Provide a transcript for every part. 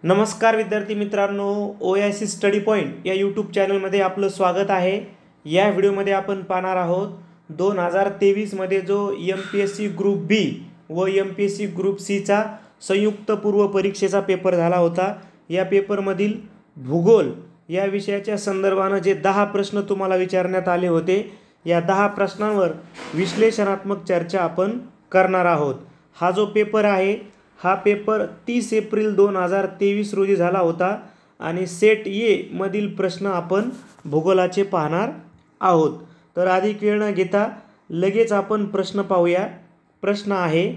नमस्कार विद्यार्थी मित्रांनो, OIC स्टडी पॉईंट या यूट्यूब चॅनलमध्ये आपलं स्वागत आहे। या व्हिडिओमध्ये आपण पाहणार आहोत 2023मध्ये जो MPSC ग्रुप बी व MPSC ग्रुप सीचा संयुक्त पूर्व परीक्षेचा पेपर झाला होता। या पेपरमधील भूगोल या विषयाच्या संदर्भाने जे 10 प्रश्न तुम्हाला विचारण्यात आले होते, या 10 प्रश्नांवर विश्लेषणात्मक चर्चा आपण करणार आहोत। हा जो पेपर आहे हा पेपर 30 एप्रिल 2023 रोजी झाला होता आणि सेट ए मधील प्रश्न आपण भूगोलाचे पाहणार आहोत। तर अधिक वेळ न घेता लगेच आपण प्रश्न पाहूया। प्रश्न आहे,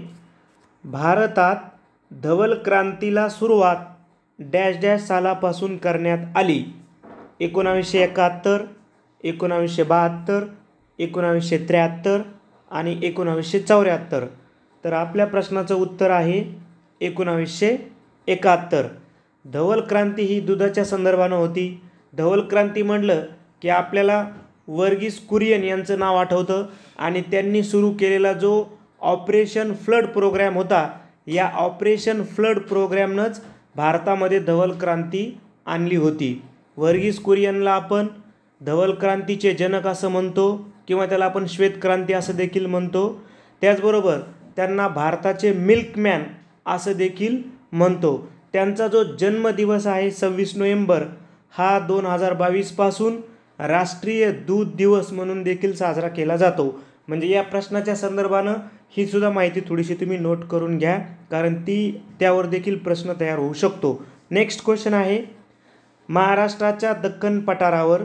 भारतात धवल क्रांतीला सुरुवात डॅश डॅश सालापासून करण्यात आली। 1971, 1972, 1973 आणि 1974। तर आपल्या प्रश्नाचं उत्तर आहे 1971। धवल क्रांती ही दुधाच्या संदर्भाने होती। धवल क्रांती म्हटलं की आपल्याला वर्गीस कुरियन यांचं नाव आठवतं आणि त्यांनी सुरू केलेला जो ऑपरेशन फ्लड प्रोग्राम होता, या ऑपरेशन फ्लड प्रोग्रामनंच भारतामध्ये धवल क्रांती आणली होती। वर्गीस कुरियनला आपण धवल क्रांतीचे जनक असं म्हणतो किंवा त्याला आपण श्वेत क्रांती असं देखील म्हणतो। त्याचबरोबर त्यांना भारताचे मिल्कमॅन असं देखील म्हणतो। त्यांचा जो जन्मदिवस आहे 26 नोव्हेंबर हा 2022 पासून राष्ट्रीय दूध दिवस म्हणून देखील साजरा केला जातो। म्हणजे या प्रश्नाच्या संदर्भानं ही सुद्धा माहिती थोडीशी तुम्ही नोट करून घ्या, कारण त्यावर देखील प्रश्न तयार होऊ शकतो। नेक्स्ट क्वेश्चन आहे, महाराष्ट्राच्या दख्खन पठारावर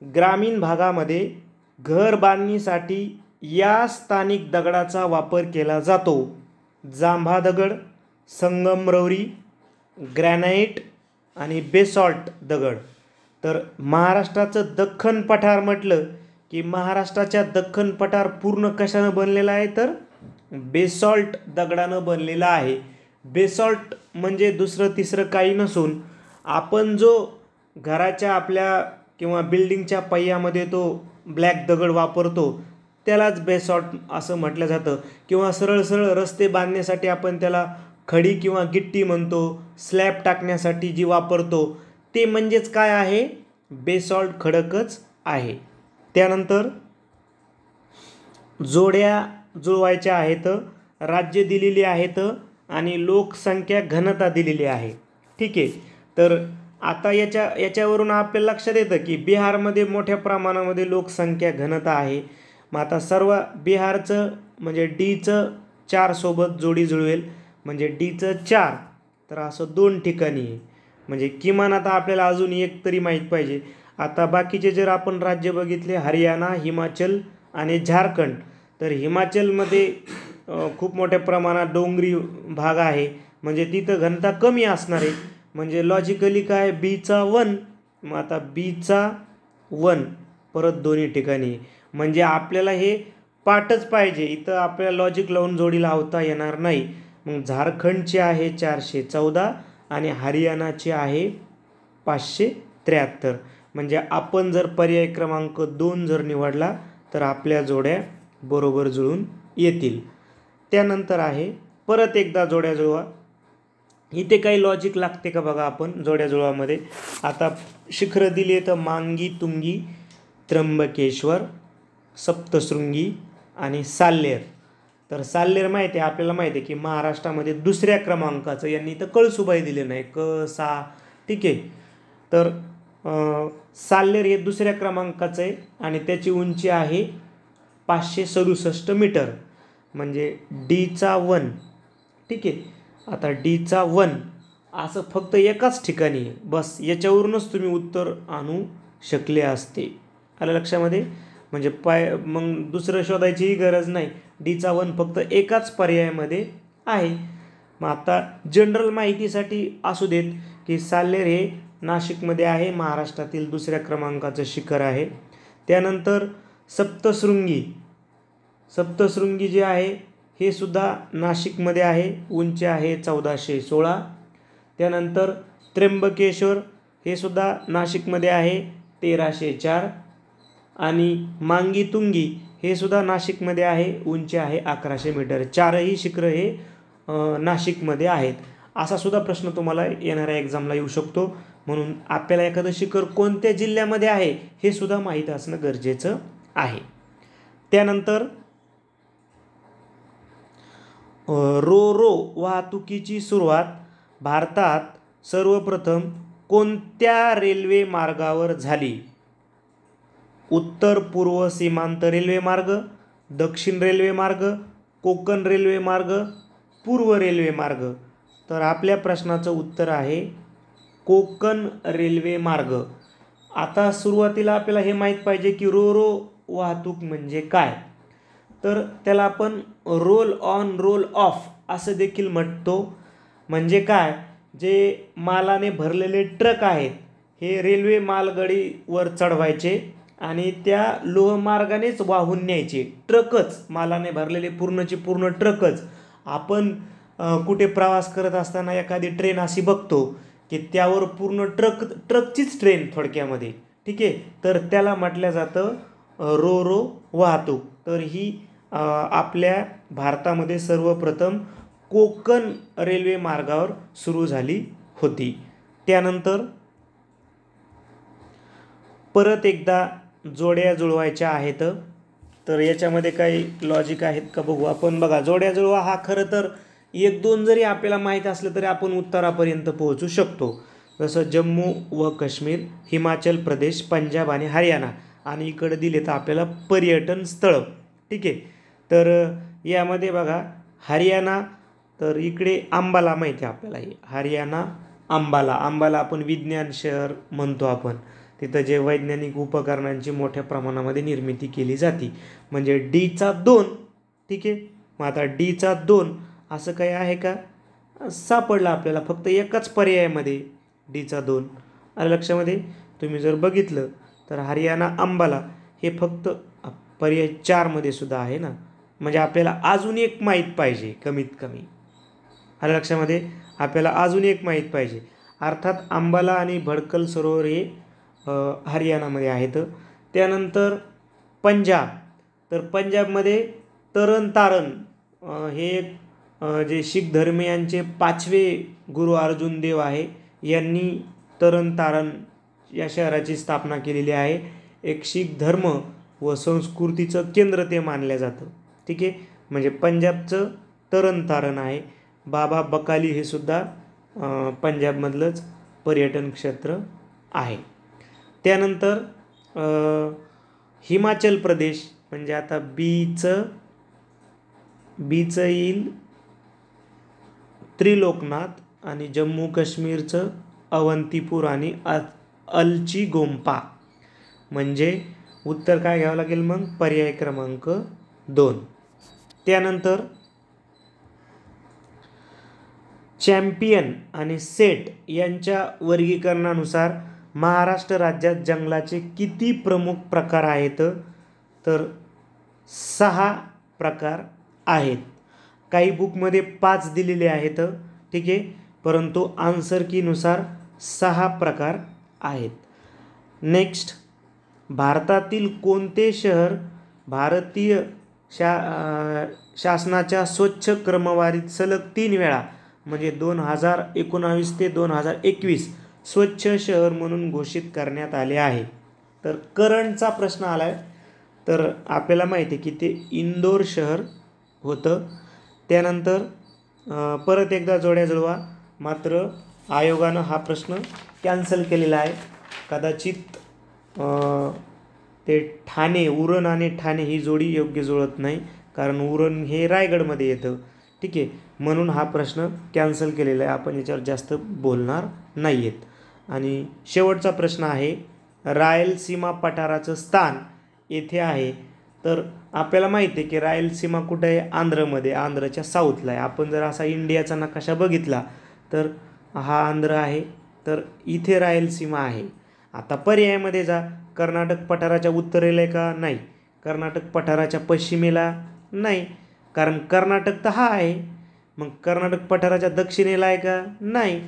ग्रामीण भागामध्ये घर बांधणीसाठी या स्थानिक दगडाचा वापर केला जातो। जांभा दगड, संगमरवरी, ग्रॅनाइट आणि बेसॉल्ट दगड। तर महाराष्ट्राचं दख्खन पठार म्हटलं की महाराष्ट्राच्या दख्खन पठार पूर्ण कशानं बनलेला आहे, तर बेसॉल्ट दगडानं बनलेला आहे। बेसॉल्ट म्हणजे दुसरं तिसरं काही नसून आपण जो घराच्या आपल्या किंवा बिल्डिंगच्या पायामध्ये तो ब्लॅक दगड वापरतो त्यालाच बेसॉल्ट असं म्हटलं जातं। किंवा सरळ सरळ रस्ते बांधण्यासाठी आपण त्याला खडी किंवा गिट्टी म्हणतो। स्लॅब टाकण्यासाठी जी वापरतो ते म्हणजेच काय आहे, बेसॉल्ट खडकच आहे। त्यानंतर जोड्या जुळवायच्या आहेत, राज्य दिलेली आहेत आणि लोकसंख्या घनता दिलेली आहे। ठीक आहे, तर आता याच्यावरून आपल्याला लक्षात येतं की बिहारमध्ये मोठ्या प्रमाणामध्ये लोकसंख्या घनता आहे। मग आता सर्व बिहारचं म्हणजे डीचं 4 सोबत जोडी जुळवेल, म्हणजे डीचं 4, तर असं 2 ठिकाणी आहे। म्हणजे किमान आता आपल्याला अजून एक तरी माहीत पाहिजे। आता बाकीचे जर आपण राज्य बघितले, हरियाणा, हिमाचल आणि झारखंड, तर हिमाचलमध्ये खूप मोठ्या प्रमाणात डोंगरी भाग आहे, म्हणजे तिथं घनता कमी असणार आहे। म्हणजे लॉजिकली काय, बीचा 1, मग आता बीचा 1 परत दोन्ही ठिकाणी, म्हणजे आपल्याला हे पाठच पाहिजे, इथं आपल्याला लॉजिक लावून जोडी लावता येणार नाही। मग झारखंडचे आहे 414 आणि हरियाणाचे आहे 573। म्हणजे आपण जर पर्याय क्रमांक 2 जर निवडला तर आपल्या जोड्या बरोबर जुळून येतील। त्यानंतर आहे, परत एकदा जोड्या जुळवा। इथे काही लॉजिक लागते का बघा आपण जोड्या जुळवामध्ये। आता शिखरं दिली तर मांगी तुंगी, त्र्यंबकेश्वर, सप्तशृंगी आणि साल्हेर। तर साल्हेर माहिती आहे आपल्याला, माहिती आहे की महाराष्ट्रामध्ये दुसऱ्या क्रमांकाचं, यांनी तर कळसुबाई दिले नाही, क सा, ठीक आहे। तर साल्हेर हे दुसऱ्या क्रमांकाचं आहे आणि त्याची उंची आहे 567 मीटर, म्हणजे डीचा 1, ठीक आहे। आता डीचा 1 असं फक्त एकाच ठिकाणी आहे, बस याच्यावरूनच तुम्ही उत्तर आणू शकले असते। आलं लक्षामध्ये, म्हणजे मग दुसरं शोधायचीही गरज नाही, डीचा 1 फक्त एकाच पर्यायामध्ये आहे। मग आता जनरल माहितीसाठी असू देत की साल्हेर हे नाशिकमध्ये आहे, महाराष्ट्रातील दुसऱ्या क्रमांकाचं शिखर आहे। त्यानंतर सप्तशृंगी जे आहे हे सुद्धा नाशिकमध्ये आहे, उंची आहे 1416। त्यानंतर त्र्यंबकेश्वर हे सुद्धा नाशिकमध्ये आहे, 1304 आणि मांगी तुंगी हे सुद्धा नाशिकमध्ये आहे, उंची आहे 1100 मीटर। चारही शिखरं हे नाशिकमध्ये आहेत। असा सुद्धा प्रश्न तुम्हाला येणाऱ्या एक्झामला येऊ शकतो. म्हणून आपल्याला एखादं शिखर कोणत्या जिल्ह्यामध्ये आहे हे सुद्धा माहीत असणं गरजेचं आहे. त्यानंतर रो रो वाहतुकीची सुरुवात भारतात सर्वप्रथम कोणत्या रेल्वे मार्गावर झाली? उत्तर पूर्व सीमांत रेल्वे मार्ग, दक्षिण रेल्वे मार्ग, कोकण रेल्वे मार्ग, पूर्व रेल्वे मार्ग. तर आपल्या प्रश्नाचं उत्तर आहे कोकण रेल्वे मार्ग. आता सुरुवातीला आपल्याला हे माहीत पाहिजे की रो रो वाहतूक म्हणजे काय. तर त्याला आपण रोल ऑन रोल ऑफ असं देखील म्हणतो. म्हणजे काय, जे मालाने भरलेले ट्रक आहेत हे रेल्वे मालगाडीवर चढवायचे आणि त्या लोहमार्गानेच वाहून न्यायचे. ट्रकच, मालाने भरलेले पूर्णचे पूर्ण ट्रकच. आपण कुठे प्रवास करत असताना एखादी ट्रेन अशी बघतो की त्यावर पूर्ण ट्रकचीच ट्रेन थोडक्यामध्ये. ठीक आहे, तर त्याला म्हटलं जातं रो रो वाहतूक. तर ही आपल्या भारतामध्ये सर्वप्रथम कोकण रेल्वे मार्गावर सुरू झाली होती. त्यानंतर परत एकदा जोड्या जुळवायच्या आहेत. तर याच्यामध्ये काही लॉजिक आहेत का बघू आपण. बघा, जोड्या जुळवा हा खरं तर एक दोन जरी आपल्याला माहीत असलं तरी आपण उत्तरापर्यंत पोहोचू शकतो. जसं जम्मू व काश्मीर, हिमाचल प्रदेश, पंजाब आणि हरियाणा. आणि इकडे दिले तर आपल्याला पर्यटन स्थळं. ठीक आहे, तर यामध्ये बघा हरियाणा, तर इकडे अंबाला माहिती आहे आपल्याला. हरियाणा अंबाला. अंबाला आपण विज्ञान शहर म्हणतो आपण. तिथं जे वैज्ञानिक उपकरणांची मोठ्या प्रमाणामध्ये निर्मिती केली जाते. म्हणजे डीचा 2. ठीक आहे, मग आता डीचा 2 असं काही आहे का, सापडलं आपल्याला फक्त एकाच पर्यायामध्ये डीचा 2. आलं लक्षामध्ये. तुम्ही जर बघितलं तर हरियाणा अंबाला हे फक्त पर्याय 4मध्ये सुद्धा आहे ना. म्हणजे आपल्याला अजून एक माहीत पाहिजे कमीत कमी. आलं लक्षामध्ये, आपल्याला अजून एक माहीत पाहिजे. अर्थात अंबाला आणि भडकल सरोवर हे हरियाणामध्ये आहेत. त्यानंतर पंजाब. तर पंजाबमध्ये तरन तारण हे जे शीख धर्मियांचे 5वे गुरु अर्जुन देव आहे, यांनी तरन तारण या शहराची स्थापना केलेली आहे. एक शीख धर्म व संस्कृतीचं केंद्र ते मानलं जातं. ठीक आहे, म्हणजे पंजाबचं तरन तारण आहे. बाबा बकाली हे सुद्धा पंजाबमधलंच पर्यटन क्षेत्र आहे. त्यानंतर हिमाचल प्रदेश, म्हणजे आता बीचं येईल त्रिलोकनाथ आणि जम्मू काश्मीरचं अवंतीपूर आणि अलची गोंपा. म्हणजे उत्तर काय घ्यावं लागेल मग, पर्याय क्रमांक 2. त्यानंतर चॅम्पियन आणि सेट यांच्या वर्गीकरणानुसार महाराष्ट्र राज्यात जंगलाचे किती प्रमुख प्रकार आहेत? तर 6 प्रकार आहेत. काही बुकमध्ये 5 दिलेले आहेत. ठीक आहे, परंतु आन्सर कीनुसार 6 प्रकार आहेत. नेक्स्ट, भारतातील कोणते शहर भारतीय शासनाच्या स्वच्छ क्रमवारीत सलग 3 वेळा, म्हणजे 2019 ते 2021 स्वच्छ शहर म्हणून घोषित करण्यात आले आहे? तर करंटचा प्रश्न आला आहे. तर आपल्याला माहिती आहे की ते इंदोर शहर होतं. त्यानंतर परत एकदा जोड्या जुळवा. मात्र आयोगानं हा प्रश्न कॅन्सल केलेला आहे. कदाचित ते ठाणे, उरण आणि ठाणे ही जोडी योग्य जुळत नाही, कारण उरण हे रायगडमध्ये येतं. ठीक आहे, म्हणून हा प्रश्न कॅन्सल केलेला आहे. आपण याच्यावर जास्त बोलणार नाही आहेत. आणि शेवटचा प्रश्न आहे, रायलसीमा पठाराचं स्थान येथे आहे. तर आपल्याला माहिती आहे की रायलसीमा कुठं आहे, आंध्रमध्ये, आंध्रच्या साऊथला आहे. आपण जर असा इंडियाचा नकाशा बघितला तर हा आंध्र आहे, तर इथे रायलसीमा आहे. आता पर्यायामध्ये जा, कर्नाटक पठाराच्या उत्तरेला आहे का, नाही. कर्नाटक पठाराच्या पश्चिमेला नाही, कारण कर्नाटक तर हा आहे. मग कर्नाटक पठाराच्या दक्षिणेला आहे का, नाही.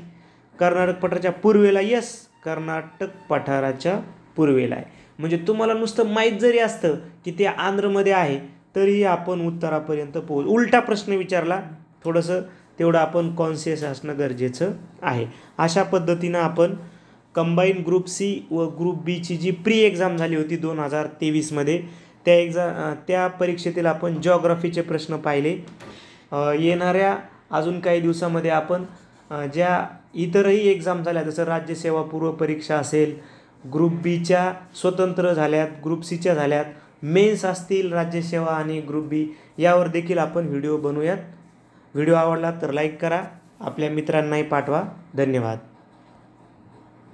कर्नाटक पठाराच्या पूर्वेला, यस, कर्नाटक पठाराच्या पूर्वेला आहे. म्हणजे तुम्हाला नुसतं माहीत जरी असतं की ते आंध्रमध्ये आहे तरी आपण उत्तरापर्यंत उलटा प्रश्न विचारला, थोडंसं तेवढं आपण कॉन्शियस असणं गरजेचं आहे. अशा पद्धतीनं आपण कंबाईन ग्रुप सी व ग्रुप बीची जी प्री एक्झाम झाली होती 2023मध्ये त्या परीक्षेतील आपण जॉग्राफीचे प्रश्न पाहिले. येणाऱ्या अजून काही दिवसामध्ये आपण ज्या इतरही एक्झाम झाल्या जसं राज्यसेवा पूर्व परीक्षा असेल, ग्रुप बीच्या स्वतंत्र झाल्यात, ग्रुप सीच्या झाल्यात, मेन्स असतील राज्यसेवा आणि ग्रुप बी, यावर देखील आपण व्हिडिओ बनवूयात. व्हिडिओ आवडला तर लाईक करा, आपल्या मित्रांनाही पाठवा. धन्यवाद.